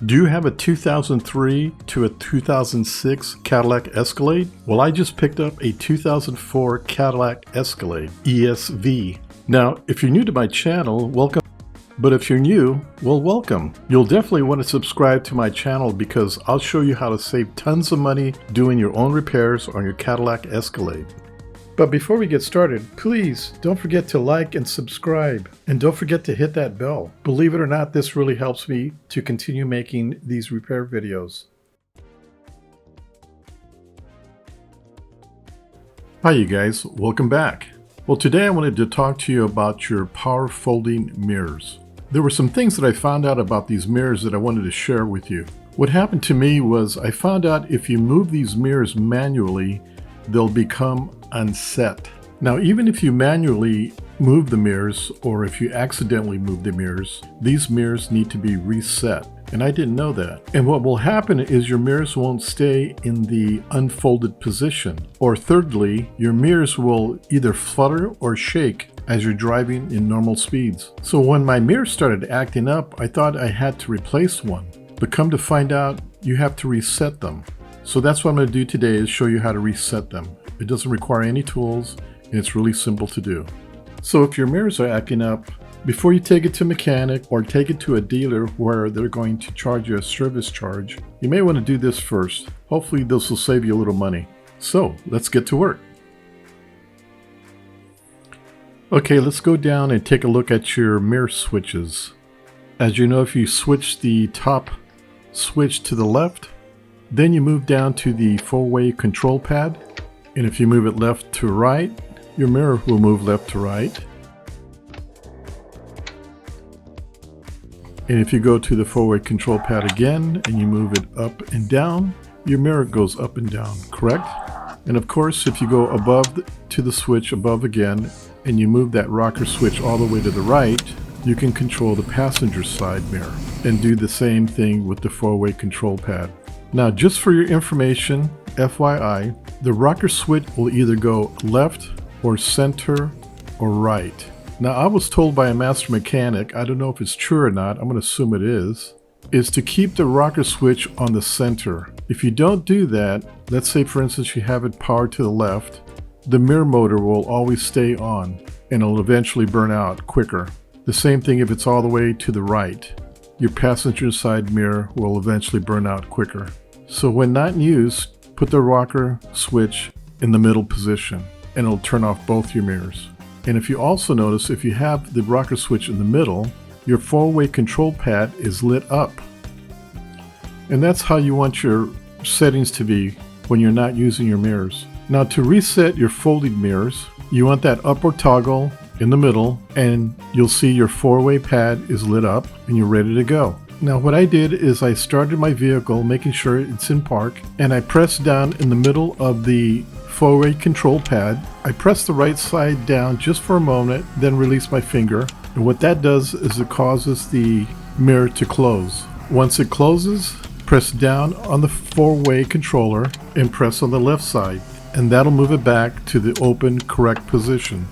Do you have a 2003 to a 2006 Cadillac Escalade? Well, I just picked up a 2004 Cadillac Escalade ESV. Now, if you're new to my channel, welcome. But if you're new, well, welcome. You'll definitely want to subscribe to my channel because I'll show you how to save tons of money doing your own repairs on your Cadillac Escalade. But before we get started, please don't forget to like and subscribe, and don't forget to hit that bell. Believe it or not, this really helps me to continue making these repair videos. Hi you guys, welcome back. Well, today I wanted to talk to you about your power folding mirrors. There were some things that I found out about these mirrors that I wanted to share with you. What happened to me was I found out if you move these mirrors manually, they'll become unset. Now, even if you manually move the mirrors, or if you accidentally move the mirrors, these mirrors need to be reset. And I didn't know that. And what will happen is your mirrors won't stay in the unfolded position. Or thirdly, your mirrors will either flutter or shake as you're driving in normal speeds. So when my mirrors started acting up, I thought I had to replace one. But come to find out, you have to reset them. So that's what I'm going to do today, is show you how to reset them. It doesn't require any tools, and it's really simple to do. So if your mirrors are acting up, before you take it to a mechanic or take it to a dealer where they're going to charge you a service charge, you may want to do this first. Hopefully this will save you a little money. So let's get to work. Okay, let's go down and take a look at your mirror switches. As you know, if you switch the top switch to the left, then you move down to the four-way control pad. And if you move it left to right, your mirror will move left to right. And if you go to the four-way control pad again and you move it up and down, your mirror goes up and down, correct? And of course, if you go above to the switch above again and you move that rocker switch all the way to the right, you can control the passenger side mirror and do the same thing with the four-way control pad. Now, just for your information, FYI, the rocker switch will either go left or center or right. Now, I was told by a master mechanic, I don't know if it's true or not, I'm going to assume it is to keep the rocker switch on the center. If you don't do that, let's say for instance you have it powered to the left, the mirror motor will always stay on and it'll eventually burn out quicker. The same thing if it's all the way to the right. Your passenger side mirror will eventually burn out quicker. So when not in use, put the rocker switch in the middle position and it'll turn off both your mirrors. And if you also notice, if you have the rocker switch in the middle, your four-way control pad is lit up. And that's how you want your settings to be when you're not using your mirrors. Now, to reset your folded mirrors, you want that upward toggle in the middle and you'll see your four-way pad is lit up and you're ready to go. Now what I did is I started my vehicle, making sure it's in park, and I pressed down in the middle of the four-way control pad. I pressed the right side down just for a moment, then release my finger. And what that does is it causes the mirror to close. Once it closes, press down on the four-way controller and press on the left side, and that'll move it back to the open, correct position.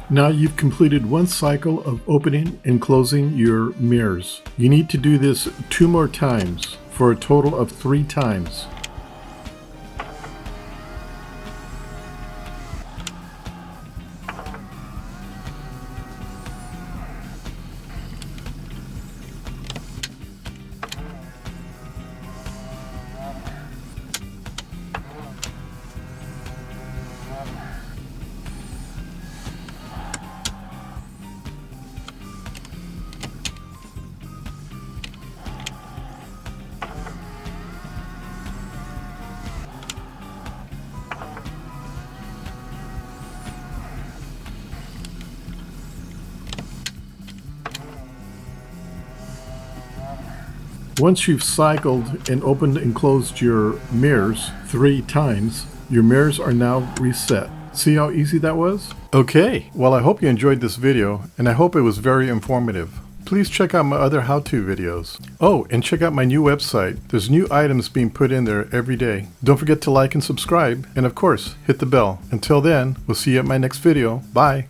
Now you've completed one cycle of opening and closing your mirrors. You need to do this 2 more times for a total of 3 times. Once you've cycled and opened and closed your mirrors 3 times, your mirrors are now reset. See how easy that was? Okay, well I hope you enjoyed this video and I hope it was very informative. Please check out my other how-to videos. Oh, and check out my new website. There's new items being put in there every day. Don't forget to like and subscribe, and of course, hit the bell. Until then, we'll see you at my next video. Bye.